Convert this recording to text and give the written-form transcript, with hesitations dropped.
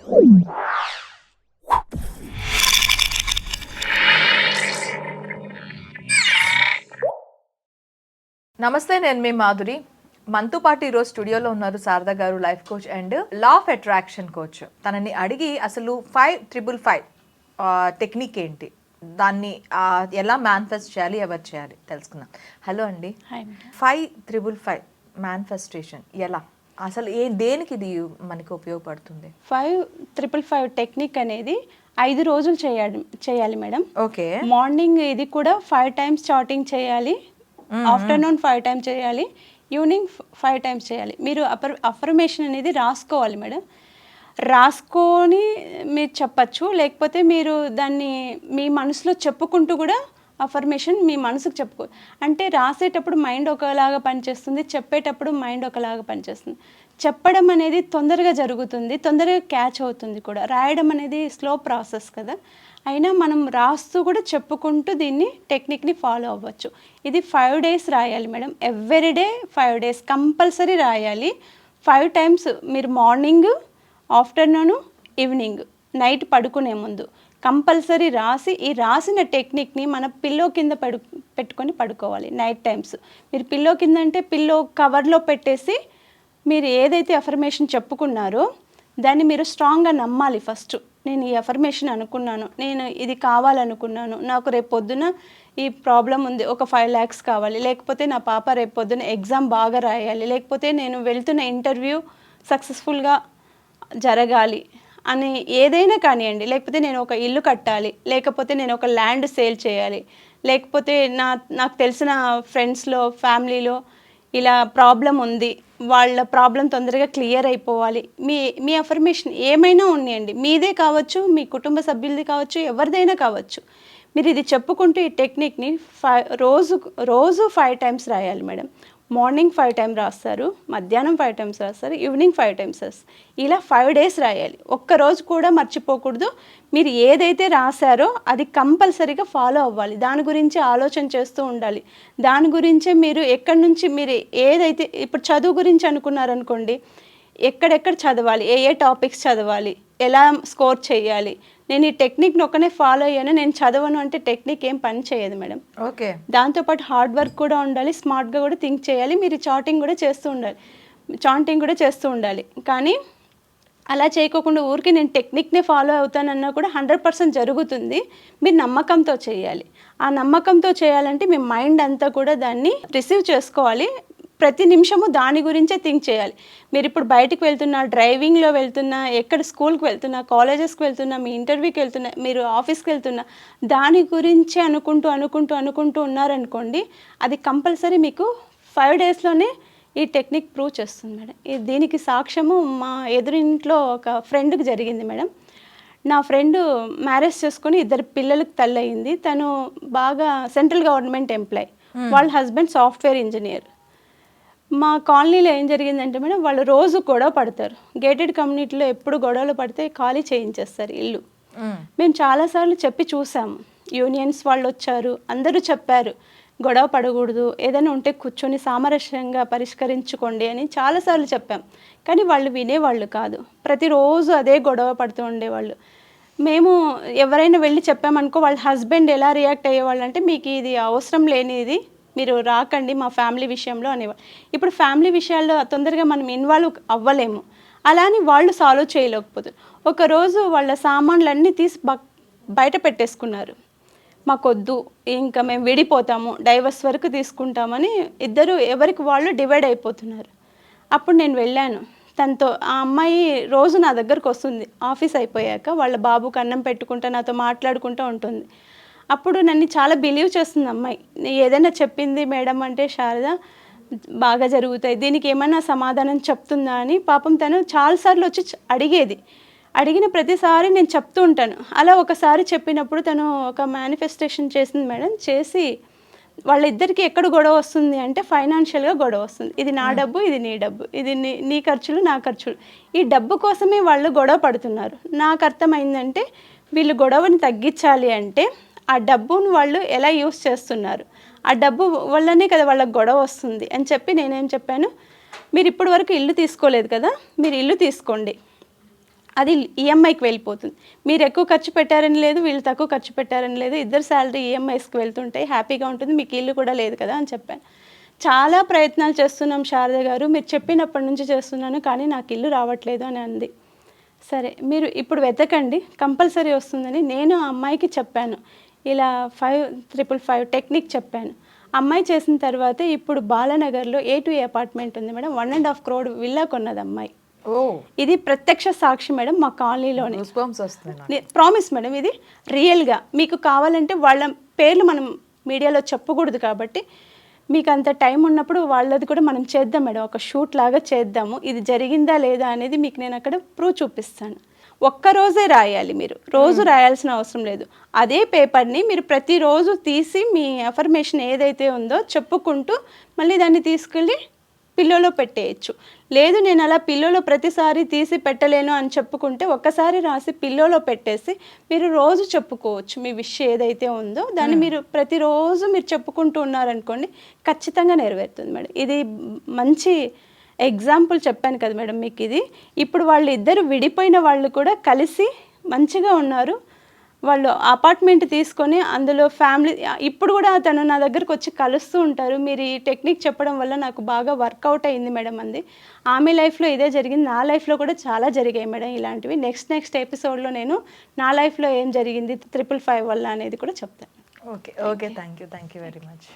నమస్తే, నేను మీ మాధురి. మనతో పాటు ఈరోజు స్టూడియోలో ఉన్నారు శారదా గారు, life coach and law of attraction coach. తనని అడిగి అసలు 555 టెక్నిక్ ఏంటి, దాన్ని ఎలా మేనిఫెస్ట్ చేయాలి, ఎవరు చేయాలి తెలుసుకుందాం. హలో అండి. 555 మేనిఫెస్టేషన్ ఎలా, అసలు దేనికి ఇది మనకి ఉపయోగపడుతుంది? 555 టెక్నిక్ అనేది 5 రోజులు చేయాలి మేడం. ఓకే. మార్నింగ్ ఇది కూడా 5 టైమ్స్ చాటింగ్ చేయాలి, ఆఫ్టర్నూన్ 5 టైమ్స్ చేయాలి, ఈవినింగ్ 5 టైమ్స్ చేయాలి. మీరు అఫర్మేషన్ అనేది రాసుకోవాలి మేడం. రాసుకొని మీరు చెప్పచ్చు, లేకపోతే మీరు దాన్ని మీ మనసులో చెప్పుకుంటూ కూడా అఫర్మేషన్ మీ మనసుకు చెప్పుకో. అంటే రాసేటప్పుడు మైండ్ ఒకలాగా పనిచేస్తుంది, చెప్పేటప్పుడు మైండ్ ఒకలాగా పనిచేస్తుంది. చెప్పడం అనేది తొందరగా జరుగుతుంది, తొందరగా క్యాచ్ అవుతుంది కూడా. రాయడం అనేది స్లో ప్రాసెస్ కదా, అయినా మనం రాస్తూ కూడా చెప్పుకుంటూ దీన్ని టెక్నిక్ని ఫాలో అవ్వచ్చు. ఇది 5 డేస్ రాయాలి మేడం. ఎవ్రీడే 5 డేస్ కంపల్సరీ రాయాలి. 5 టైమ్స్ మీరు మార్నింగ్, ఆఫ్టర్నూను, ఈవినింగ్, నైట్ పడుకునే ముందు కంపల్సరీ రాసి, ఈ రాసిన టెక్నిక్ని మన పిల్లో కింద పెట్టుకొని పడుకోవాలి నైట్ టైమ్స్. మీరు పిల్లో కింద అంటే పిల్లో కవర్లో పెట్టేసి మీరు ఏదైతే అఫర్మేషన్ చెప్పుకున్నారో దాన్ని మీరు స్ట్రాంగ్గా నమ్మాలి. ఫస్ట్ నేను ఈ అఫర్మేషన్ అనుకున్నాను, నేను ఇది కావాలనుకున్నాను, నాకు రేపు పొద్దున ఈ ప్రాబ్లం ఉంది, ఒక 5 lakhs కావాలి, లేకపోతే నా పాప రేపు పొద్దున ఎగ్జామ్ బాగా రాయాలి, లేకపోతే నేను వెళ్తున్న ఇంటర్వ్యూ సక్సెస్ఫుల్గా జరగాలి అని ఏదైనా కానివ్వండి, లేకపోతే నేను ఒక ఇల్లు కట్టాలి, లేకపోతే నేను ఒక ల్యాండ్ సేల్ చేయాలి, లేకపోతే నాకు తెలిసిన ఫ్రెండ్స్లో, ఫ్యామిలీలో ఇలా ప్రాబ్లం ఉంది, వాళ్ళ ప్రాబ్లం తొందరగా క్లియర్ అయిపోవాలి. మీ అఫర్మేషన్ ఏమైనా ఉన్నాయండి, మీదే కావచ్చు, మీ కుటుంబ సభ్యులది కావచ్చు, ఎవరిదైనా కావచ్చు. మీరు ఇది చెప్పుకుంటూ ఈ టెక్నిక్ని రోజు 5 టైమ్స్ రాయాలి మేడం. మార్నింగ్ 5 టైమ్స్ రాస్తారు, మధ్యాహ్నం 5 టైమ్స్ రాస్తారు, ఈవినింగ్ 5 టైమ్స్ రాస్తారు. ఇలా 5 డేస్ రాయాలి. ఒక్కరోజు కూడా మర్చిపోకూడదు. మీరు ఏదైతే రాశారో అది కంపల్సరీగా ఫాలో అవ్వాలి. దాని గురించి ఆలోచన చేస్తూ ఉండాలి. దాని గురించే మీరు ఎక్కడి నుంచి మీరు ఏదైతే ఇప్పుడు చదువు గురించి అనుకున్నారనుకోండి, ఎక్కడెక్కడ చదవాలి, ఏ టాపిక్స్ చదవాలి, ఎలా స్కోర్ చేయాలి, నేను ఈ టెక్నిక్ని ఒకనే ఫాలో అయ్యాను, నేను చదవను అంటే టెక్నిక్ ఏం పని చేయదు మేడం. ఓకే. దాంతోపాటు హార్డ్ వర్క్ కూడా ఉండాలి, స్మార్ట్గా కూడా థింక్ చేయాలి, మీరు చాటింగ్ కూడా చేస్తూ ఉండాలి. కానీ అలా చేయకోకుండా ఊరికి నేను టెక్నిక్నే ఫాలో అవుతానన్నా కూడా 100% జరుగుతుంది. మీరు నమ్మకంతో చేయాలి. ఆ నమ్మకంతో చేయాలంటే మీ మైండ్ అంతా కూడా దాన్ని రిసీవ్ చేసుకోవాలి. ప్రతి నిమిషము దాని గురించే థింక్ చేయాలి. మీరు ఇప్పుడు బయటకు వెళ్తున్నా, డ్రైవింగ్లో వెళ్తున్నా, ఎక్కడ స్కూల్కి వెళ్తున్నా, కాలేజెస్కి వెళ్తున్నా, మీ ఇంటర్వ్యూకి వెళ్తున్నా, మీరు ఆఫీస్కి వెళ్తున్నా, దాని గురించే అనుకుంటూ ఉన్నారనుకోండి, అది కంపల్సరీ మీకు 5 డేస్లోనే ఈ టెక్నిక్ ప్రూవ్ చేస్తుంది మేడం. దీనికి సాక్ష్యము మా ఎదురింట్లో ఒక ఫ్రెండ్కి జరిగింది మేడం. నా ఫ్రెండ్ మ్యారేజ్ చేసుకొని 2 పిల్లలకు తల్లి అయింది. తను బాగా సెంట్రల్ గవర్నమెంట్ ఎంప్లాయ్, వాళ్ళ హస్బెండ్ సాఫ్ట్వేర్ ఇంజనీర్. మా కాలనీలో ఏం జరిగిందంటే మేడం, వాళ్ళు రోజు గొడవ పడతారు. గేటెడ్ కమ్యూనిటీలో ఎప్పుడు గొడవలు పడితే ఖాళీ చేయించేస్తారు ఇల్లు. మేము చాలాసార్లు చెప్పి చూసాము, యూనియన్స్ వాళ్ళు వచ్చారు, అందరూ చెప్పారు గొడవ పడకూడదు, ఏదైనా ఉంటే కూర్చొని సామరస్యంగా పరిష్కరించుకోండి అని చాలాసార్లు చెప్పాం. కానీ వాళ్ళు వినేవాళ్ళు కాదు, ప్రతిరోజు అదే గొడవ పడుతూ ఉండేవాళ్ళు. మేము ఎవరైనా వెళ్ళి చెప్పామనుకో, వాళ్ళ హస్బెండ్ ఎలా రియాక్ట్ అయ్యేవాళ్ళు అంటే, మీకు ఇది అవసరం లేనిది, మీరు రాకండి మా ఫ్యామిలీ విషయంలో అనేవాళ్ళు. ఇప్పుడు ఫ్యామిలీ విషయాల్లో తొందరగా మనం ఇన్వాల్వ్ అవ్వలేము, అలా అని వాళ్ళు సాల్వ్ చేయలేకపోతారు. ఒకరోజు వాళ్ళ సామాన్లన్నీ తీసి బయట పెట్టేసుకున్నారు. మాకొద్దు, ఇంకా మేము విడిపోతాము, డైవర్స్ వరకు తీసుకుంటామని ఇద్దరు ఎవరికి వాళ్ళు డివైడ్ అయిపోతున్నారు. అప్పుడు నేను వెళ్ళాను తనతో. ఆ అమ్మాయి రోజు నా దగ్గరకు వస్తుంది, ఆఫీస్ అయిపోయాక వాళ్ళ బాబుకి అన్నం పెట్టుకుంటా నాతో మాట్లాడుకుంటూ ఉంటుంది. అప్పుడు నన్ను చాలా బిలీవ్ చేస్తుంది అమ్మాయి. ఏదైనా చెప్పింది మేడం అంటే, శారద బాగా జరుగుతాయి, దీనికి ఏమైనా సమాధానం చెప్తుందా అని పాపం తను చాలాసార్లు వచ్చి అడిగిన ప్రతిసారి నేను చెప్తూ ఉంటాను. అలా ఒకసారి చెప్పినప్పుడు తను ఒక మేనిఫెస్టేషన్ చేసింది మేడం. చేసి వాళ్ళిద్దరికి ఎక్కడ గొడవ వస్తుంది అంటే, ఫైనాన్షియల్గా గొడవ వస్తుంది. ఇది నా డబ్బు, ఇది నీ డబ్బు, ఇది నీ ఖర్చులు, నా ఖర్చులు. ఈ డబ్బు కోసమే వాళ్ళు గొడవ పడుతున్నారు. నాకు అర్థమైందంటే, వీళ్ళు గొడవని తగ్గించాలి అంటే ఆ డబ్బును వాళ్ళు ఎలా యూస్ చేస్తున్నారు, ఆ డబ్బు వల్లనే కదా వాళ్ళకి గొడవ వస్తుంది అని చెప్పి నేనేం చెప్పాను, మీరు ఇప్పటి వరకు ఇల్లు తీసుకోలేదు కదా, మీరు ఇల్లు తీసుకోండి. అది ఈఎంఐకి వెళ్ళిపోతుంది. మీరు ఎక్కువ ఖర్చు పెట్టారని లేదు, వీళ్ళు తక్కువ ఖర్చు పెట్టారని లేదు, ఇద్దరు శాలరీ ఈఎంఐస్కి వెళ్తుంటాయి, హ్యాపీగా ఉంటుంది, మీకు ఇల్లు కూడా లేదు కదా అని చెప్పాను. చాలా ప్రయత్నాలు చేస్తున్నాం శారద గారు, మీరు చెప్పినప్పటి నుంచి చేస్తున్నాను కానీ నాకు ఇల్లు రావట్లేదు అని అంది. సరే మీరు ఇప్పుడు వెతకండి, కంపల్సరీ వస్తుందని నేను ఆ అమ్మాయికి చెప్పాను. ఇలా 555 టెక్నిక్ చెప్పాను. అమ్మాయి చేసిన తర్వాత ఇప్పుడు బాలానగర్లో A2A అపార్ట్మెంట్ ఉంది మేడం, 1.5 crore విల్లా కొన్నది అమ్మాయి. ఓ, ఇది ప్రత్యక్ష సాక్షి మేడం, మా కాలనీలోనే. గూస్బంప్స్ వస్తున్నాయి నాకు. ప్రామిస్ మేడం, ఇది రియల్గా. మీకు కావాలంటే వాళ్ళ పేర్లు మనం మీడియాలో చెప్పకూడదు కాబట్టి మీకు అంత టైం ఉన్నప్పుడు వాళ్ళది కూడా మనం చేద్దాం మేడం, ఒక షూట్ లాగా చేద్దాము. ఇది జరిగిందా లేదా అనేది మీకు నేను అక్కడ ప్రూవ్ చూపిస్తాను. ఒక్కరోజే రాయాలి, మీరు రోజు రాయాల్సిన అవసరం లేదు. అదే పేపర్ని మీరు ప్రతిరోజు తీసి మీ అఫర్మేషన్ ఏదైతే ఉందో చెప్పుకుంటూ మళ్ళీ దాన్ని తీసుకెళ్ళి పిల్లోలో పెట్టేయచ్చు. లేదు నేను అలా పిల్లోలో ప్రతిసారి తీసి పెట్టలేను అని చెప్పుకుంటే ఒక్కసారి రాసి పిల్లోలో పెట్టేసి మీరు రోజు చెప్పుకోవచ్చు. మీ విష్ ఏదైతే ఉందో దాన్ని మీరు ప్రతిరోజు మీరు చెప్పుకుంటూ ఉన్నారనుకోండి, ఖచ్చితంగా నెరవేరుతుంది మేడం. ఇది మంచి ఎగ్జాంపుల్ చెప్పాను కదా మేడం మీకు. ఇది ఇప్పుడు వాళ్ళు ఇద్దరు విడిపోయిన వాళ్ళు కూడా కలిసి మంచిగా ఉన్నారు. వాళ్ళు అపార్ట్మెంట్ తీసుకొని అందులో ఫ్యామిలీ, ఇప్పుడు కూడా తను నా దగ్గరకు వచ్చి కలుస్తూ ఉంటారు. మీరు ఈ టెక్నిక్ చెప్పడం వల్ల నాకు బాగా వర్కౌట్ అయింది మేడం అంది. ఆమె లైఫ్లో ఇదే జరిగింది, నా లైఫ్లో కూడా చాలా జరిగాయి మేడం ఇలాంటివి. నెక్స్ట్ ఎపిసోడ్లో నేను నా లైఫ్లో ఏం జరిగింది 555 వల్ల అనేది కూడా చెప్తాను. Okay, thank you very much.